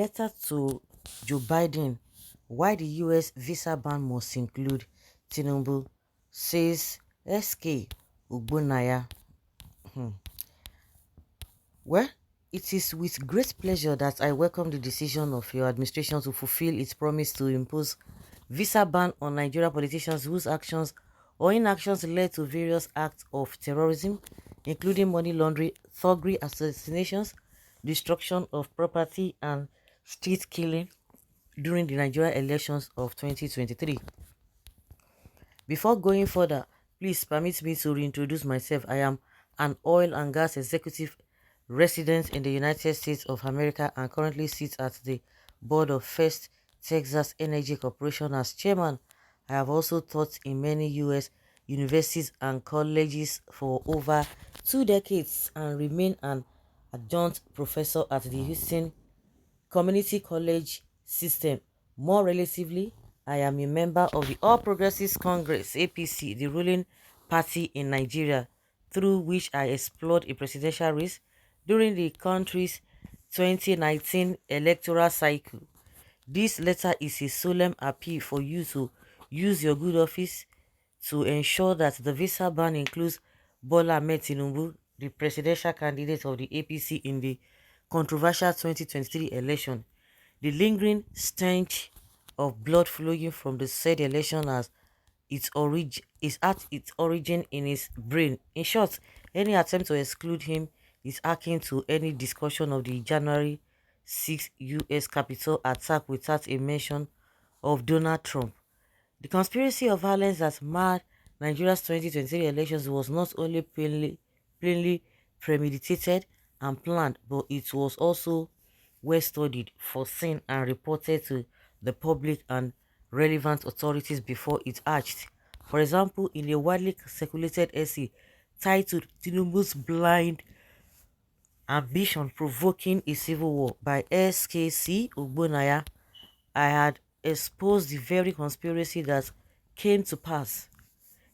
letter to Joe Biden, why the US visa ban must include Tinubu, says SK Ugbonaya. Hmm. Well, it is with great pleasure that I welcome the decision of your administration to fulfill its promise to impose visa ban on Nigerian politicians whose actions or inactions led to various acts of terrorism, including money laundering, thuggery, assassinations, destruction of property, and street killing during the Nigerian elections of 2023. Before going further, please permit me to reintroduce myself. I am an oil and gas executive resident in the United States of America and currently sits at the board of First Texas Energy Corporation as chairman. I have also taught in many U.S. universities and colleges for over 2 decades and remain an adjunct professor at the Houston Community College system. More relatively, I am a member of the All Progressives Congress (APC), the ruling party in Nigeria, through which I explored a presidential race during the country's 2019 electoral cycle. This letter is a solemn appeal for you to use your good office to ensure that the visa ban includes Bola Tinubu, the presidential candidate of the APC in the controversial 2023 election. The lingering stench of blood flowing from the said election is at its origin in his brain. In short, any attempt to exclude him is akin to any discussion of the January 6 US Capitol attack without a mention of Donald Trump. The conspiracy of violence that marred Nigeria's 2023 elections was not only plainly premeditated and planned, but it was also well studied, foreseen, and reported to the public and relevant authorities before it acted. For example, in a widely circulated essay titled Tinubu's Blind Ambition Provoking a Civil War by SKC Ugbonaya, I had exposed the very conspiracy that came to pass.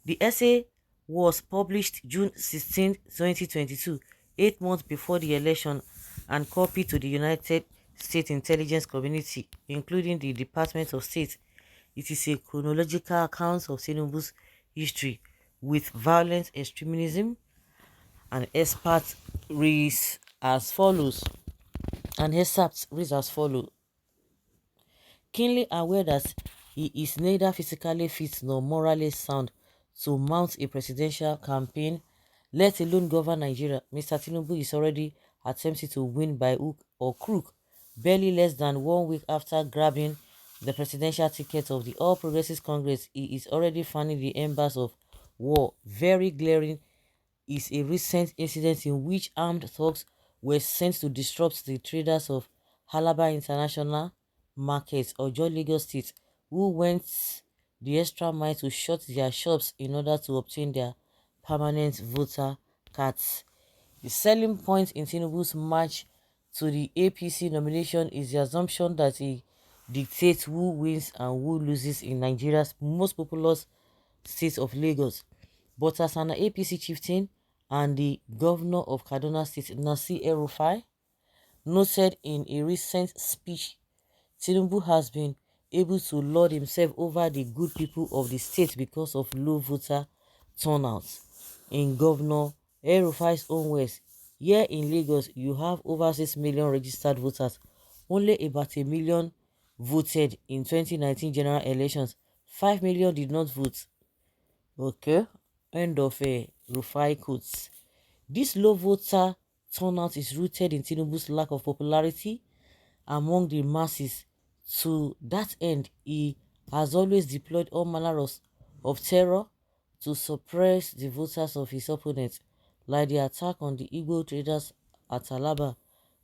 The essay was published June 16, 2022, 8 months before the election, and copied to the United States intelligence community, including the Department of State. It is a chronological account of Tinubu's history with violent extremism and experts reads as follows. And excerpts reads as follows. Keenly aware that he is neither physically fit nor morally sound to mount a presidential campaign, let alone govern Nigeria, Mr. Tinubu is already attempting to win by hook or crook. Barely less than 1 week after grabbing the presidential ticket of the All Progressives Congress, he is already fanning the embers of war. Very glaring is a recent incident in which armed thugs were sent to disrupt the traders of Halaba International Market or Ojo Lagos State, who went the extra mile to shut their shops in order to obtain their permanent voter cards. The selling point in Tinubu's march to the APC nomination is the assumption that he dictates who wins and who loses in Nigeria's most populous state of Lagos. But as an APC chieftain and the governor of Kaduna State, Nasir El-Rufai, noted in a recent speech, Tinubu has been able to lord himself over the good people of the state because of low voter turnout. In Governor El-Rufai's own words, here in Lagos, you have over 6 million registered voters. Only about 1 million voted in 2019 general elections. 5 million did not vote. Okay, end of a Rufai quotes. This low voter turnout is rooted in Tinubu's lack of popularity among the masses. To that end, he has always deployed all manner of terror to suppress the voters of his opponents, like the attack on the Igbo traders at Alaba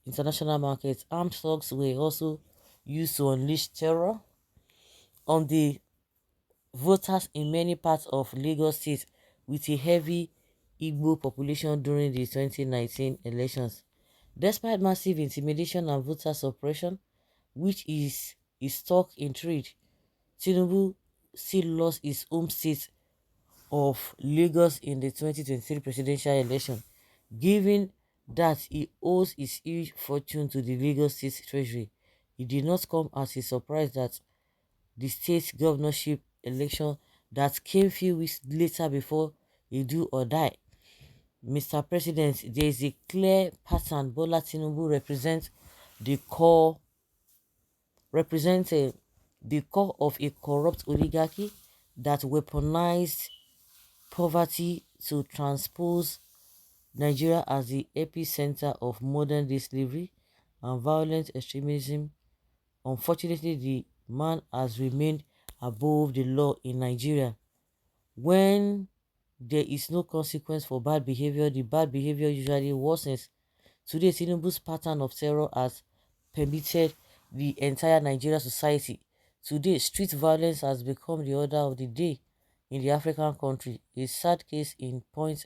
International Market. Armed thugs were also used to unleash terror on the voters in many parts of Lagos State with a heavy Igbo population during the 2019 elections. Despite massive intimidation and voter suppression, which is his stock in trade, Tinubu still lost his home state of Lagos in the 2023 presidential election, given that he owes his huge fortune to the Lagos State Treasury. It did not come as a surprise that the state governorship election that came few weeks later before a do or die. Mr. President, there is a clear pattern. Bola Tinubu the core represents the core of a corrupt oligarchy that weaponized poverty to transpose Nigeria as the epicenter of modern day slavery and violent extremism. Unfortunately, the man has remained above the law in Nigeria. When there is no consequence for bad behavior, the bad behavior usually worsens. Today, Tinubu's pattern of terror has permitted the entire Nigerian society. Today, street violence has become the order of the day in the African country. A sad case in point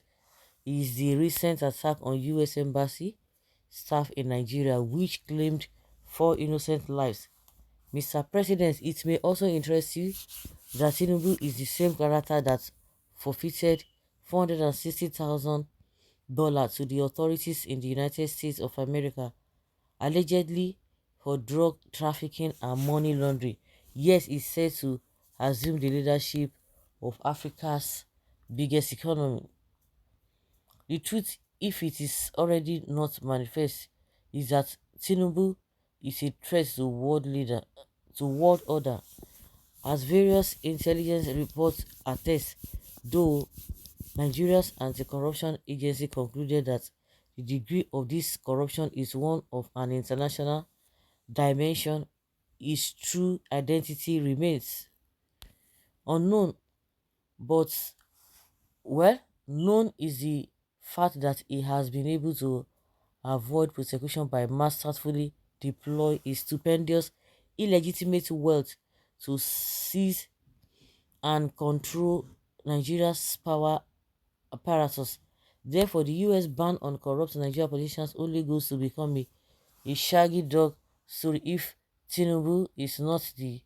is the recent attack on U.S. Embassy staff in Nigeria, which claimed 4 innocent lives. Mr. President, it may also interest you that Tinubu is the same character that forfeited $460,000 to the authorities in the United States of America, allegedly for drug trafficking and money laundering. Yes, is said to assume the leadership of Africa's biggest economy. The truth, if it is already not manifest, is that Tinubu is a threat to world order, as various intelligence reports attest, though Nigeria's anti-corruption agency concluded that the degree of this corruption is one of an international dimension. His true identity remains unknown, but well, known is the fact that he has been able to avoid prosecution by masterfully deploy his stupendous illegitimate wealth to seize and control Nigeria's power apparatus. Therefore, the US ban on corrupt Nigerian politicians only goes to become a shaggy dog story if Tinubu is not the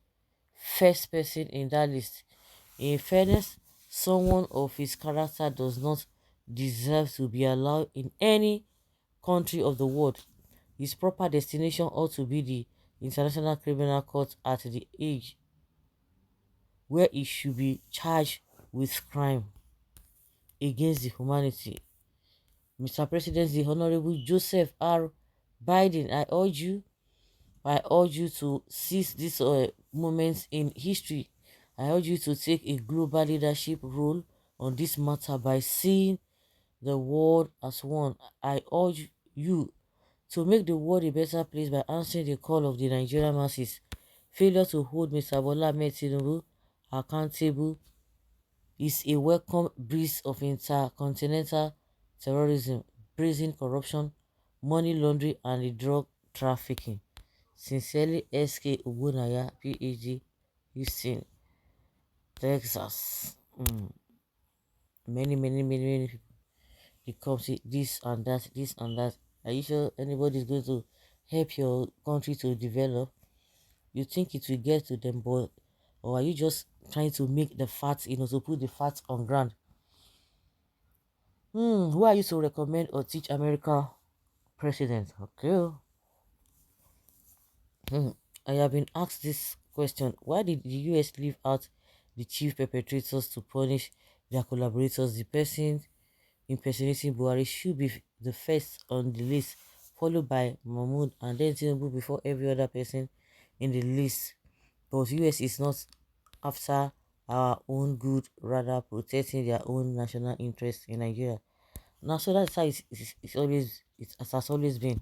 first person in that list. In fairness, someone of his character does not deserve to be allowed in any country of the world. His proper destination ought to be the International Criminal Court at the age where he should be charged with crime against the humanity. Mr. President, the Honorable Joseph R. Biden, I urge you to seize these moments in history. I urge you to take a global leadership role on this matter by seeing the world as one. I urge you to make the world a better place by answering the call of the Nigerian masses. Failure to hold Mr. Bola Ahmed Tinubu accountable is a welcome breeze of intercontinental terrorism, brazen corruption, money laundering, and the drug trafficking. Sincerely, S.K. Ubunaya, PhD, Houston, Texas. Many people. They come say this and that, this and that. Are you sure anybody is going to help your country to develop? You think it will get to them, but or are you just trying to make the facts, to put the facts on ground? Who are you to recommend or teach America president? Okay. I have been asked this question. Why did the US leave out the chief perpetrators to punish their collaborators? The person impersonating Buhari should be the first on the list, followed by Mahmoud and then Tinubu before every other person in the list. But US is not after our own good, rather protecting their own national interests in Nigeria. Now, so that's how it has always been.